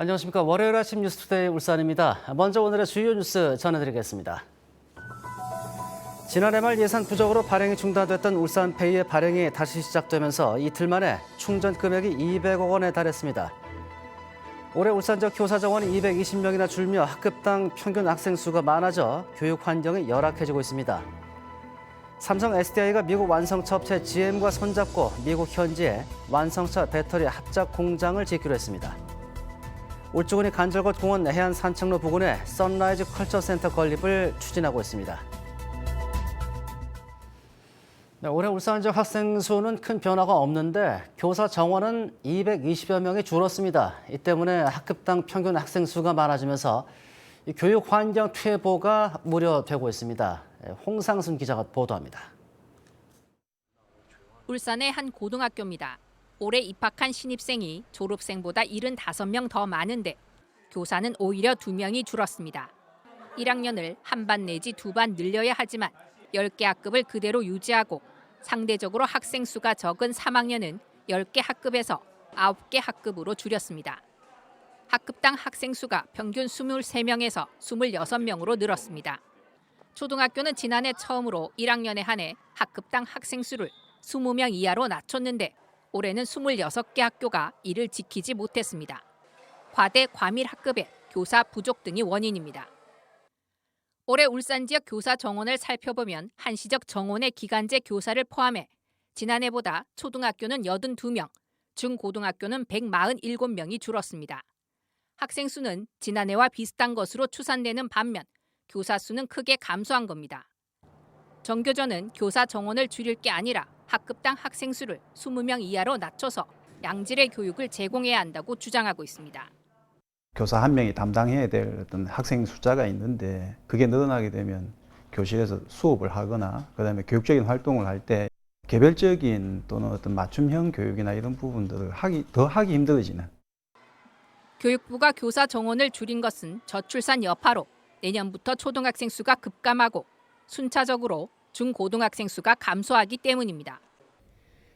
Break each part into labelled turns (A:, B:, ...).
A: 안녕하십니까. 월요일 아침 뉴스투데이 울산입니다. 먼저 오늘의 주요 뉴스 전해드리겠습니다. 지난해 말 예산 부족으로 발행이 중단됐던 울산페이의 발행이 다시 시작되면서 이틀 만에 충전 금액이 200억 원에 달했습니다. 올해 울산 지역 교사 정원이 220명이나 줄며 학급당 평균 학생 수가 많아져 교육 환경이 열악해지고 있습니다. 삼성 SDI가 미국 완성차 업체 GM과 손잡고 미국 현지에 완성차 배터리 합작 공장을 짓기로 했습니다. 울주군이 간절곶 공원 해안 산책로 부근에 선라이즈 컬처센터 건립을 추진하고 있습니다. 네, 올해 울산 지역 학생 수는 큰 변화가 없는데 교사 정원은 220여 명이 줄었습니다. 이 때문에 학급당 평균 학생 수가 많아지면서 교육 환경 퇴보가 우려되고 있습니다. 홍상순 기자가 보도합니다.
B: 울산의 한 고등학교입니다. 올해 입학한 신입생이 졸업생보다 75명 더 많은데 교사는 오히려 2명이 줄었습니다. 1학년을 한 반 내지 2반 늘려야 하지만 10개 학급을 그대로 유지하고 상대적으로 학생 수가 적은 3학년은 10개 학급에서 9개 학급으로 줄였습니다. 학급당 학생 수가 평균 23명에서 26명으로 늘었습니다. 초등학교는 지난해 처음으로 1학년에 한해 학급당 학생 수를 20명 이하로 낮췄는데 올해는 26개 학교가 이를 지키지 못했습니다. 과대 과밀 학급에 교사 부족 등이 원인입니다. 올해 울산 지역 교사 정원을 살펴보면 한시적 정원의 기간제 교사를 포함해 지난해보다 초등학교는 82명, 중고등학교는 147명이 줄었습니다. 학생 수는 지난해와 비슷한 것으로 추산되는 반면 교사 수는 크게 감소한 겁니다. 정교조는 교사 정원을 줄일 게 아니라 학급당 학생 수를 20명 이하로 낮춰서 양질의 교육을 제공해야 한다고 주장하고 있습니다.
C: 교사 한 명이 담당해야 될 어떤 학생 숫자가 있는데 그게 늘어나게 되면 교실에서 수업을 하거나 그다음에 교육적인 활동을 할 때 개별적인 또는 어떤 맞춤형 교육이나 이런 부분들을 더 하기 힘들어지는.
B: 교육부가 교사 정원을 줄인 것은 저출산 여파로 내년부터 초등학생 수가 급감하고 순차적으로 중고등학생 수가 감소하기 때문입니다.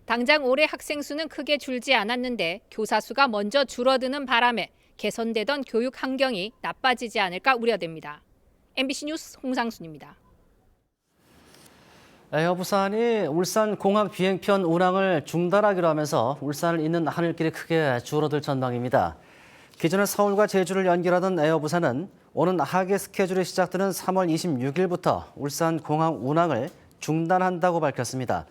B: 당장 올해 학생 수는 크게 줄지 않았는데 교사 수가 먼저 줄어드는 바람에 개선되던 교육 환경이 나빠지지 않을까 우려됩니다. MBC 뉴스 홍상순입니다.
A: 에어부산이 울산 공항 비행편 운항을 중단하기로 하면서 울산을 잇는 하늘길이 크게 줄어들 전망입니다. 기존에 서울과 제주를 연결하던 에어부산은 오는 하계 스케줄이 시작되는 3월 26일부터 울산공항 운항을 중단한다고 밝혔습니다.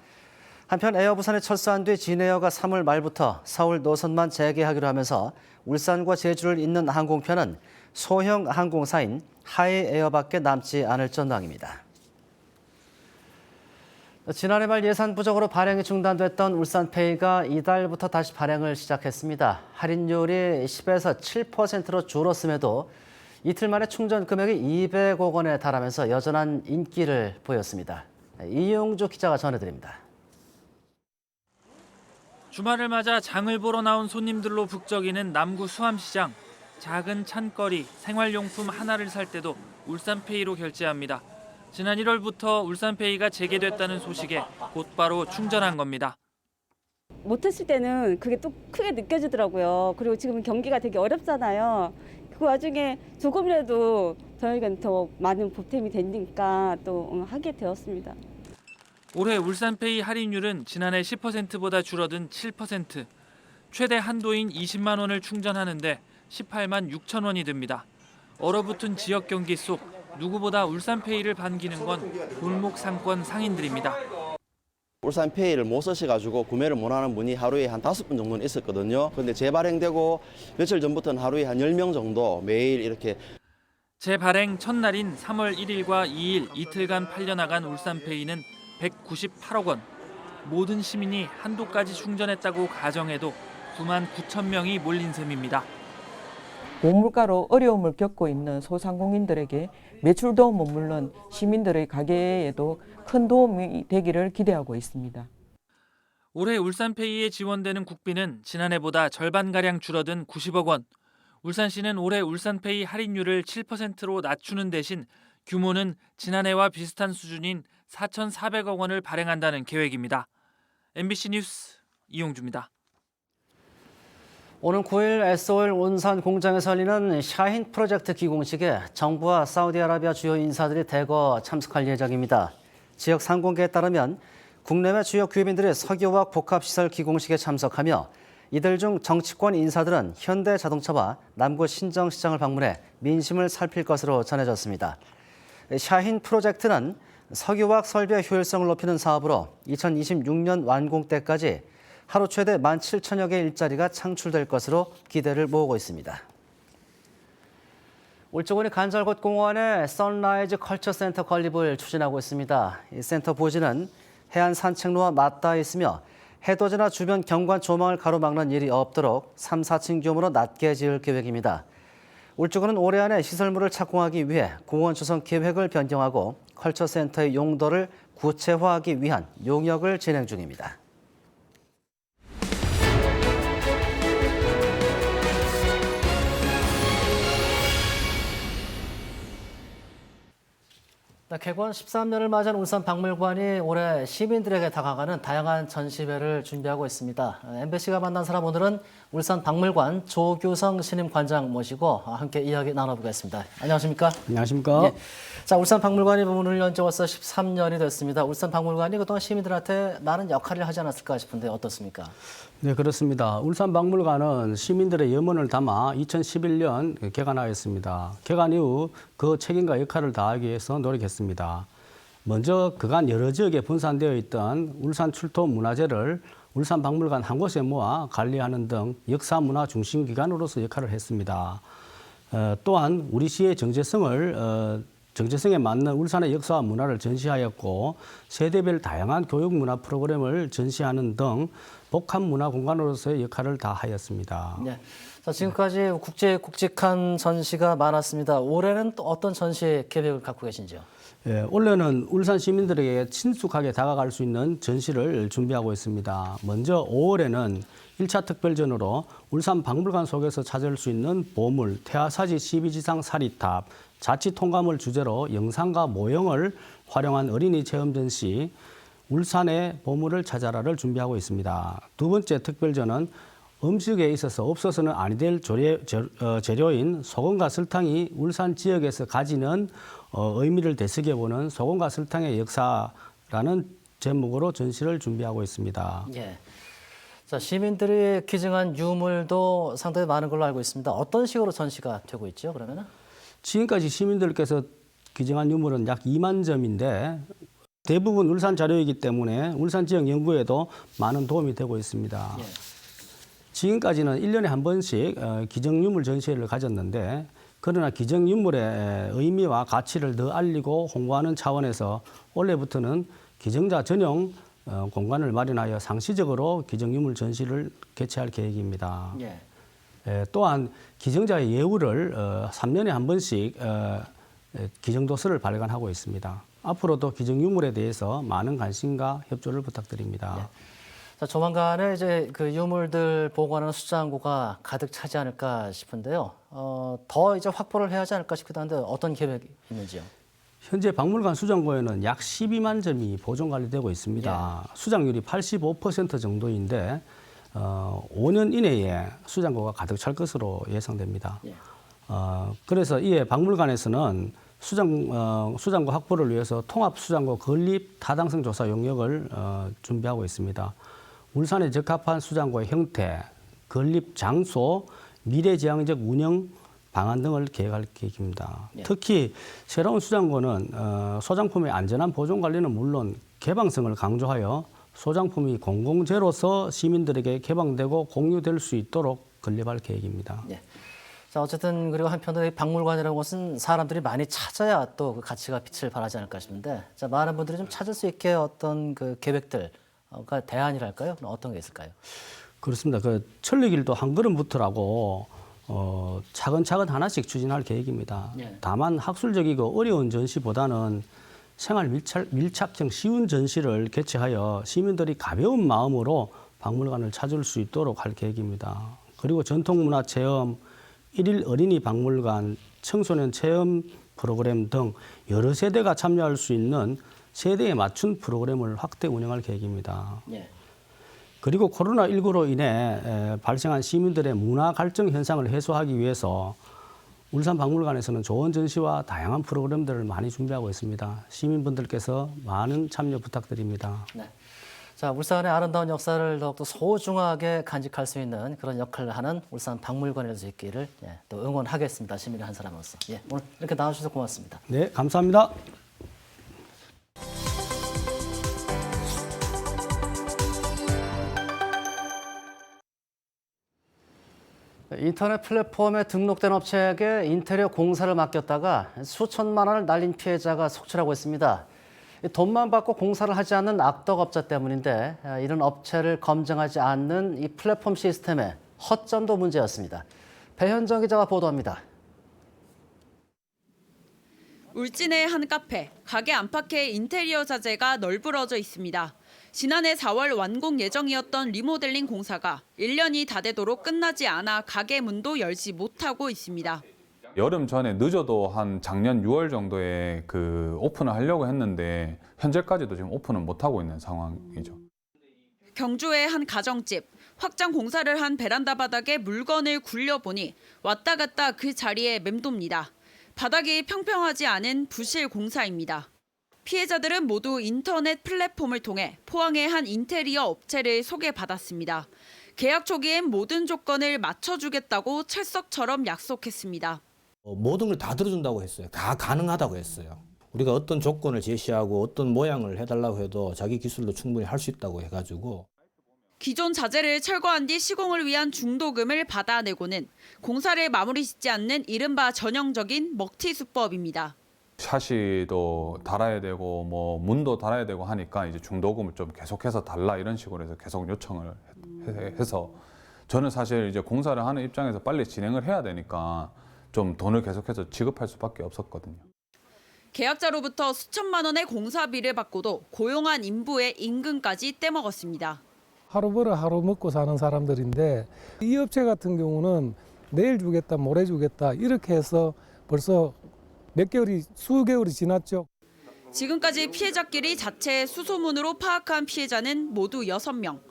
A: 한편 에어부산에 철수한 뒤 진에어가 3월 말부터 서울 노선만 재개하기로 하면서 울산과 제주를 잇는 항공편은 소형 항공사인 하이에어밖에 남지 않을 전망입니다. 지난해 말 예산 부족으로 발행이 중단됐던 울산페이가 이달부터 다시 발행을 시작했습니다. 할인율이 10에서 7%로 줄었음에도 이틀 만에 충전 금액이 200억 원에 달하면서 여전한 인기를 보였습니다. 이용주 기자가 전해드립니다.
D: 주말을 맞아 장을 보러 나온 손님들로 북적이는 남구 수암시장. 작은 찬거리, 생활용품 하나를 살 때도 울산페이로 결제합니다. 지난 1월부터 울산페이가 재개됐다는 소식에 곧바로 충전한 겁니다.
E: 못했을 때는 그게 또 크게 느껴지더라고요. 그리고 지금 경기가 되게 어렵잖아요. 그 와중에 조금이라도 저희가 더 많은 보탬이 되니까 또 하게 되었습니다.
D: 올해 울산페이 할인율은 지난해 10%보다 줄어든 7%. 최대 한도인 20만 원을 충전하는데 18만 6천 원이 듭니다. 얼어붙은 지역 경기 속 누구보다 울산페이를 반기는 건 골목 상권 상인들입니다.
F: 울산페이를 못 쓰셔가지고 구매를 못하는 분이 하루에 한 5분 정도는 있었거든요. 그런데 재발행되고 며칠 전부터는 하루에 한 10명 정도 매일 이렇게.
D: 재발행 첫날인 3월 1일과 2일 이틀간 팔려나간 울산페이는 198억 원. 모든 시민이 한도까지 충전했다고 가정해도 9만 9천 명이 몰린 셈입니다.
G: 고물가로 어려움을 겪고 있는 소상공인들에게 매출 도움은 물론 시민들의 가계에도 큰 도움이 되기를 기대하고 있습니다.
D: 올해 울산페이에 지원되는 국비는 지난해보다 절반가량 줄어든 90억 원. 울산시는 올해 울산페이 할인율을 7%로 낮추는 대신 규모는 지난해와 비슷한 수준인 4,400억 원을 발행한다는 계획입니다. MBC 뉴스 이용주입니다.
A: 오는 9일 SOL 온산 공장에서 열리는 샤힌 프로젝트 기공식에 정부와 사우디아라비아 주요 인사들이 대거 참석할 예정입니다. 지역 상공계에 따르면 국내외 주요 기업인들이 석유화학 복합시설 기공식에 참석하며 이들 중 정치권 인사들은 현대자동차와 남구 신정시장을 방문해 민심을 살필 것으로 전해졌습니다. 샤힌 프로젝트는 석유화학 설비의 효율성을 높이는 사업으로 2026년 완공 때까지 하루 최대 17,000여 개의 일자리가 창출될 것으로 기대를 모으고 있습니다. 울주군이 간절곶 공원에 선라이즈 컬처센터 건립을 추진하고 있습니다. 이 센터 부지는 해안 산책로와 맞닿아 있으며 해돋이나 주변 경관 조망을 가로막는 일이 없도록 3, 4층 규모로 낮게 지을 계획입니다. 울주군은 올해 안에 시설물을 착공하기 위해 공원 조성 계획을 변경하고 컬처센터의 용도를 구체화하기 위한 용역을 진행 중입니다. 개관 13년을 맞은 울산박물관이 올해 시민들에게 다가가는 다양한 전시회를 준비하고 있습니다. MBC가 만난 사람 오늘은 울산박물관 조규성 신임관장 모시고 함께 이야기 나눠보겠습니다. 안녕하십니까?
H: 안녕하십니까?
A: 예. 자, 울산박물관이 문을 연 지 벌써 13년이 됐습니다. 울산박물관이 그동안 시민들한테 많은 역할을 하지 않았을까 싶은데 어떻습니까?
H: 네, 그렇습니다. 울산박물관은 시민들의 염원을 담아 2011년 개관하였습니다. 개관 이후 그 책임과 역할을 다하기 위해서 노력했습니다. 먼저 그간 여러 지역에 분산되어 있던 울산 출토 문화재를 울산박물관 한 곳에 모아 관리하는 등 역사문화 중심기관으로서 역할을 했습니다. 또한 우리 시의 정체성에 맞는 울산의 역사와 문화를 전시하였고 세대별 다양한 교육 문화 프로그램을 전시하는 등 복합 문화 공간으로서의 역할을 다하였습니다.
A: 네. 자, 지금까지 굵직한 전시가 많았습니다. 올해는 또 어떤 전시 계획을 갖고 계신지요?
H: 예, 올해는 울산 시민들에게 친숙하게 다가갈 수 있는 전시를 준비하고 있습니다. 먼저 5월에는 1차 특별전으로 울산 박물관 속에서 찾을 수 있는 보물, 태화사지 12지상 사리탑, 자치 통감을 주제로 영상과 모형을 활용한 어린이 체험 전시, 울산의 보물을 찾아라를 준비하고 있습니다. 두 번째 특별전은 음식에 있어서 없어서는 아니 될 재료인 소금과 설탕이 울산 지역에서 가지는 의미를 되새겨보는 소금과 설탕의 역사라는 제목으로 전시를 준비하고 있습니다.
A: 예. 자, 시민들이 기증한 유물도 상당히 많은 걸로 알고 있습니다. 어떤 식으로 전시가 되고 있죠, 그러면은?
H: 지금까지 시민들께서 기증한 유물은 약 2만 점인데 대부분 울산 자료이기 때문에 울산 지역 연구에도 많은 도움이 되고 있습니다.
A: 예.
H: 지금까지는 1년에 한 번씩 기증유물 전시회를 가졌는데 그러나 기증유물의 의미와 가치를 더 알리고 홍보하는 차원에서 올해부터는 기증자 전용 공간을 마련하여 상시적으로 기증유물 전시를 개최할 계획입니다.
A: 예.
H: 또한 기증자의 예우를 3년에 한 번씩 기증도서를 발간하고 있습니다. 앞으로도 기증유물에 대해서 많은 관심과 협조를 부탁드립니다.
A: 예. 자, 조만간에 이제 그 유물들 보관하는 수장고가 가득 차지 않을까 싶은데요. 더 이제 확보를 해야 하지 않을까 싶기도 한데 어떤 계획이 있는지요?
H: 현재 박물관 수장고에는 약 12만 점이 보존 관리되고 있습니다. 수장률이 85% 정도인데 5년 이내에 수장고가 가득 찰 것으로 예상됩니다.
A: 예.
H: 그래서 이에 박물관에서는 수장고 확보를 위해서 통합 수장고 건립 타당성 조사 용역을 준비하고 있습니다. 울산에 적합한 수장고의 형태, 건립 장소, 미래지향적 운영 방안 등을 계획할 계획입니다.
A: 예.
H: 특히 새로운 수장고는 소장품의 안전한 보존 관리는 물론 개방성을 강조하여 소장품이 공공재로서 시민들에게 개방되고 공유될 수 있도록 건립할 계획입니다.
A: 예. 자, 어쨌든 그리고 한편으로 이 박물관이라는 곳은 사람들이 많이 찾아야 또 그 가치가 빛을 발하지 않을까 싶은데, 자, 많은 분들이 좀 찾을 수 있게 어떤 그 계획들가 대안이랄까요? 어떤 게 있을까요?
H: 그렇습니다. 그 천리길도 한 걸음부터라고 차근차근 하나씩 추진할 계획입니다.
A: 예.
H: 다만 학술적이고 어려운 전시보다는 생활 밀착형 쉬운 전시를 개최하여 시민들이 가벼운 마음으로 박물관을 찾을 수 있도록 할 계획입니다. 그리고 전통문화 체험, 일일 어린이 박물관, 청소년 체험 프로그램 등 여러 세대가 참여할 수 있는 세대에 맞춘 프로그램을 확대 운영할 계획입니다.
A: 예.
H: 그리고 코로나19로 인해 발생한 시민들의 문화 갈증 현상을 해소하기 위해서 울산박물관에서는 좋은 전시와 다양한 프로그램들을 많이 준비하고 있습니다. 시민분들께서 많은 참여 부탁드립니다.
A: 네. 자, 울산의 아름다운 역사를 더욱더 소중하게 간직할 수 있는 그런 역할을 하는 울산 박물관이 될 수 있기를 또 응원하겠습니다. 시민의 한 사람으로서. 오늘 이렇게 나와주셔서 고맙습니다.
H: 네, 감사합니다.
A: 인터넷 플랫폼에 등록된 업체에게 인테리어 공사를 맡겼다가 수천만 원을 날린 피해자가 속출하고 있습니다. 돈만 받고 공사를 하지 않는 악덕업자 때문인데 이런 업체를 검증하지 않는 이 플랫폼 시스템의 허점도 문제였습니다. 배현정 기자가 보도합니다.
I: 울진의 한 카페, 가게 안팎에 인테리어 자재가 널브러져 있습니다. 지난해 4월 완공 예정이었던 리모델링 공사가 1년이 다 되도록 끝나지 않아 가게 문도 열지 못하고 있습니다.
J: 여름 전에 늦어도 한 작년 6월 정도에 오픈을 하려고 했는데 현재까지도 지금 오픈을 못하고 있는 상황이죠.
I: 경주의 한 가정집, 확장 공사를 한 베란다 바닥에 물건을 굴려보니 왔다 갔다 그 자리에 맴돕니다. 바닥이 평평하지 않은 부실 공사입니다. 피해자들은 모두 인터넷 플랫폼을 통해 포항의 한 인테리어 업체를 소개받았습니다. 계약 초기엔 모든 조건을 맞춰주겠다고 철석처럼 약속했습니다.
K: 모든 걸 다 들어준다고 했어요. 다 가능하다고 했어요. 우리가 어떤 조건을 제시하고 어떤 모양을 해달라고 해도 자기 기술로 충분히 할 수 있다고 해가지고.
I: 기존 자재를 철거한 뒤 시공을 위한 중도금을 받아내고는 공사를 마무리 짓지 않는 이른바 전형적인 먹튀 수법입니다.
J: 샤시도 달아야 되고 문도 달아야 되고 하니까 이제 중도금을 좀 계속해서 달라 이런 식으로 해서 계속 요청을 해서 저는 사실 이제 공사를 하는 입장에서 빨리 진행을 해야 되니까 좀 돈을 계속해서 지급할 수밖에 없었거든요.
I: 계약자로부터 수천만 원의 공사비를 받고도 고용한 인부의 임금까지 떼먹었습니다.
L: 하루 벌어 하루 먹고 사는 사람들인데 이 업체 같은 경우는 내일 주겠다, 모레 주겠다 이렇게 해서 벌써 수개월이 지났죠.
I: 지금까지 피해자끼리 자체 수소문으로 파악한 피해자는 모두 6명.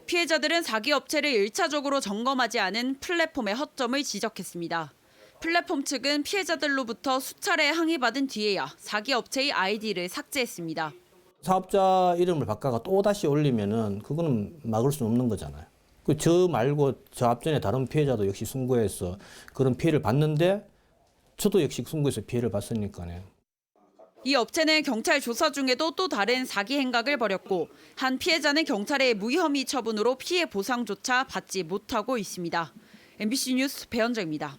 I: 피해자들은 사기 업체를 1차적으로 점검하지 않은 플랫폼의 허점을 지적했습니다. 플랫폼 측은 피해자들로부터 수차례 항의받은 뒤에야 사기 업체의 아이디를 삭제했습니다.
K: 사업자 이름을 바꿔가 또 다시 올리면은 그거는 막을 수 없는 거잖아요. 저 말고 저 앞전에 다른 피해자도 역시 신고해서 그런 피해를 봤는데 저도 역시 신고해서 피해를 봤으니까요.
I: 이 업체는 경찰 조사 중에도 또 다른 사기 행각을 벌였고 한 피해자는 경찰의 무혐의 처분으로 피해 보상조차 받지 못하고 있습니다. MBC 뉴스 배현정입니다.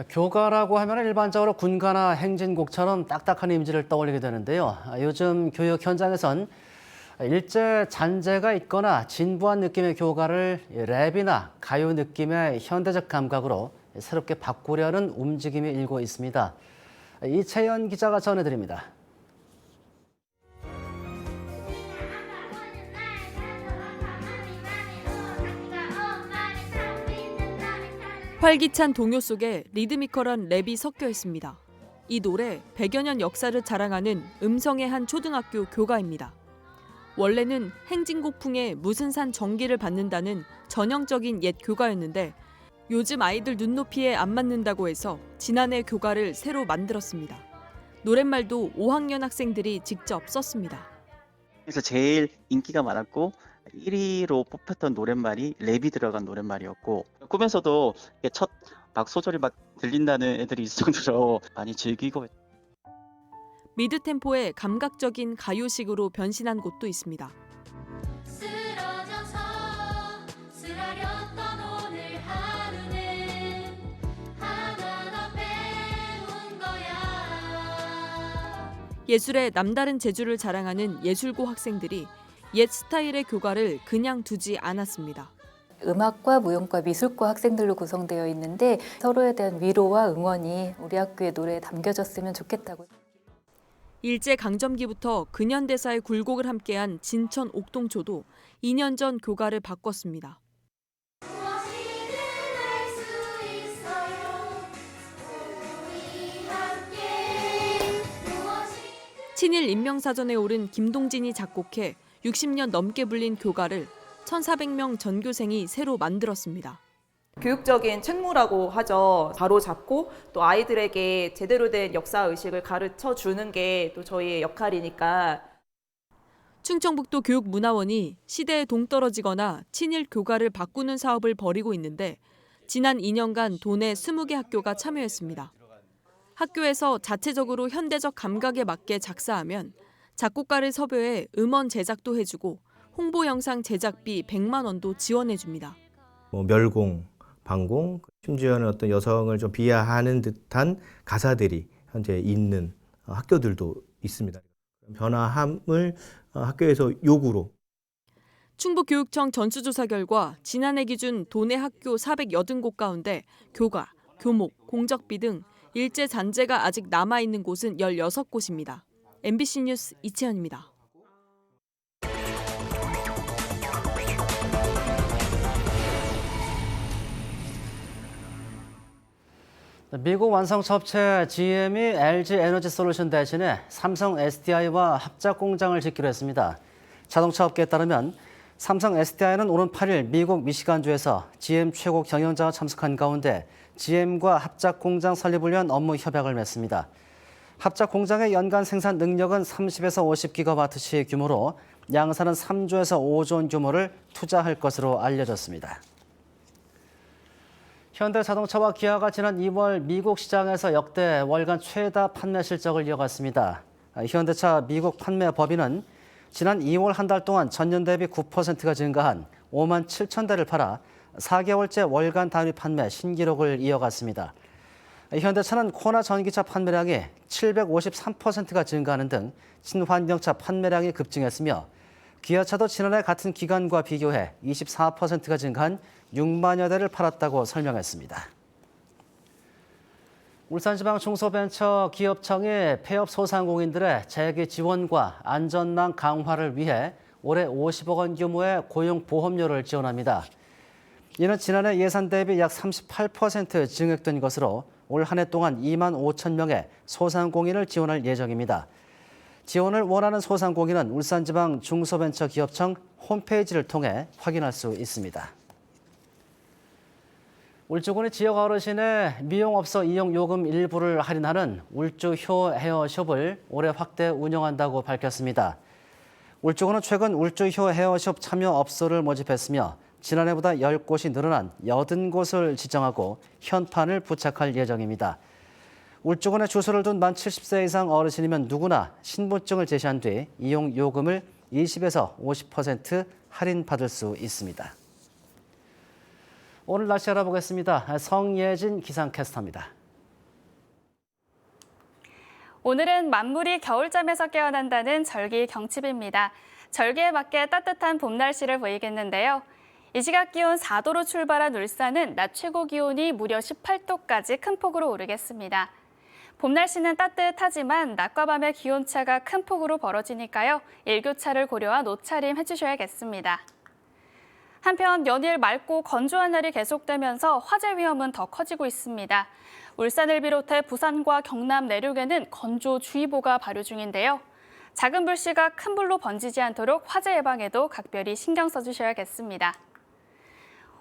A: 교가라고 하면 일반적으로 군가나 행진곡처럼 딱딱한 이미지를 떠올리게 되는데요. 요즘 교육 현장에선 일제 잔재가 있거나 진부한 느낌의 교가를 랩이나 가요 느낌의 현대적 감각으로 새롭게 바꾸려는 움직임이 일고 있습니다. 이채연 기자가 전해드립니다.
M: 활기찬 동요 속에 리드미컬한 랩이 섞여 있습니다. 이 노래 100여 년 역사를 자랑하는 음성의 한 초등학교 교가입니다. 원래는 행진곡풍의 무슨 산 정기를 받는다는 전형적인 옛 교가였는데 요즘 아이들 눈높이에 안 맞는다고 해서 지난해 교가를 새로 만들었습니다. 노랫말도 5학년 학생들이 직접 썼습니다.
N: 그래서 제일 인기가 많았고 1위로 뽑혔던 노랫말이 랩이 들어간 노랫말이었고 꿈에서도 첫 막 소절이 막 들린다는 애들이 있을 정도로 많이 즐기고
M: 미드 템포의 감각적인 가요식으로 변신한 곳도 있습니다. 예술의 남다른 재주를 자랑하는 예술고 학생들이 옛 스타일의 교가를 그냥 두지 않았습니다.
O: 음악과 무용과 미술과 학생들로 구성되어 있는데 서로에 대한 위로와 응원이 우리 학교의 노래에 담겨졌으면 좋겠다고.
M: 일제강점기부터 근현대사의 굴곡을 함께한 진천 옥동초도 2년 전 교가를 바꿨습니다. 친일 인명사전에 오른 김동진이 작곡해 60년 넘게 불린 교가를 1,400명 전교생이 새로 만들었습니다.
P: 교육적인 책무라고 하죠. 바로 잡고 또 아이들에게 제대로 된 역사의식을 가르쳐 주는 게 또 저희의 역할이니까.
M: 충청북도 교육문화원이 시대에 동떨어지거나 친일 교가를 바꾸는 사업을 벌이고 있는데 지난 2년간 도내 20개 학교가 참여했습니다. 학교에서 자체적으로 현대적 감각에 맞게 작사하면 작곡가를 섭외해 음원 제작도 해주고 홍보 영상 제작비 100만 원도 지원해줍니다.
Q: 멸공, 반공, 심지어는 어떤 여성을 좀 비하하는 듯한 가사들이 현재 있는 학교들도 있습니다. 변화함을 학교에서 요구로.
M: 충북교육청 전수조사 결과 지난해 기준 도내 학교 480곳 가운데 교가, 교목, 공적비 등 일제 잔재가 아직 남아있는 곳은 16곳입니다. MBC 뉴스 이채연입니다.
A: 미국 완성차 업체 GM이 LG 에너지 솔루션 대신에 삼성 SDI와 합작 공장을 짓기로 했습니다. 자동차 업계에 따르면 삼성 SDI는 오는 8일 미국 미시간주에서 GM 최고 경영자가 참석한 가운데 GM과 합작 공장 설립을 위한 업무 협약을 맺습니다. 합작 공장의 연간 생산 능력은 30에서 50기가와트시 규모로 양사는 3조에서 5조 원 규모를 투자할 것으로 알려졌습니다. 현대자동차와 기아가 지난 2월 미국 시장에서 역대 월간 최다 판매 실적을 이어갔습니다. 현대차 미국 판매 법인은 지난 2월 한 달 동안 전년 대비 9%가 증가한 5만 7천 대를 팔아 4개월째 월간 단위 판매 신기록을 이어갔습니다. 현대차는 코나 전기차 판매량이 753%가 증가하는 등 친환경차 판매량이 급증했으며 기아차도 지난해 같은 기간과 비교해 24%가 증가한 6만여 대를 팔았다고 설명했습니다. 울산지방 중소벤처기업청이 폐업 소상공인들의 재기 지원과 안전망 강화를 위해 올해 50억 원 규모의 고용보험료를 지원합니다. 이는 지난해 예산 대비 약 38% 증액된 것으로 올 한 해 동안 2만 5천 명의 소상공인을 지원할 예정입니다. 지원을 원하는 소상공인은 울산지방 중소벤처기업청 홈페이지를 통해 확인할 수 있습니다. 울주군이 지역 어르신의 미용업소 이용 요금 일부를 할인하는 울주효 헤어숍을 올해 확대 운영한다고 밝혔습니다. 울주군은 최근 울주효 헤어숍 참여 업소를 모집했으며 지난해보다 10곳이 늘어난 80곳을 지정하고 현판을 부착할 예정입니다. 울주군에 주소를 둔 만 70세 이상 어르신이면 누구나 신분증을 제시한 뒤 이용 요금을 20에서 50% 할인받을 수 있습니다. 오늘 날씨 알아보겠습니다. 성예진 기상캐스터입니다.
R: 오늘은 만물이 겨울잠에서 깨어난다는 절기 경칩입니다. 절기에 맞게 따뜻한 봄 날씨를 보이겠는데요. 이 시각 기온 4도로 출발한 울산은 낮 최고 기온이 무려 18도까지 큰 폭으로 오르겠습니다. 봄 날씨는 따뜻하지만 낮과 밤의 기온차가 큰 폭으로 벌어지니까요. 일교차를 고려한 옷차림 해주셔야겠습니다. 한편 연일 맑고 건조한 날이 계속되면서 화재 위험은 더 커지고 있습니다. 울산을 비롯해 부산과 경남 내륙에는 건조주의보가 발효 중인데요. 작은 불씨가 큰 불로 번지지 않도록 화재 예방에도 각별히 신경 써주셔야겠습니다.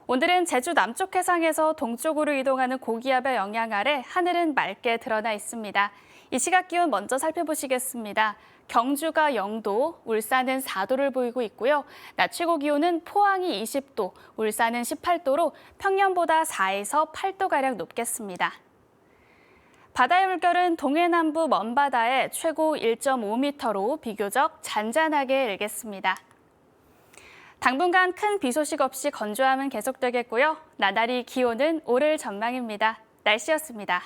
R: 오늘은 제주 남쪽 해상에서 동쪽으로 이동하는 고기압의 영향 아래 하늘은 맑게 드러나 있습니다. 이 시각 기온 먼저 살펴보시겠습니다. 경주가 0도, 울산은 4도를 보이고 있고요. 낮 최고 기온은 포항이 20도, 울산은 18도로 평년보다 4에서 8도가량 높겠습니다. 바다의 물결은 동해남부 먼바다에 최고 1.5m로 비교적 잔잔하게 일겠습니다. 당분간 큰 비 소식 없이 건조함은 계속되겠고요. 나날이 기온은 오를 전망입니다. 날씨였습니다.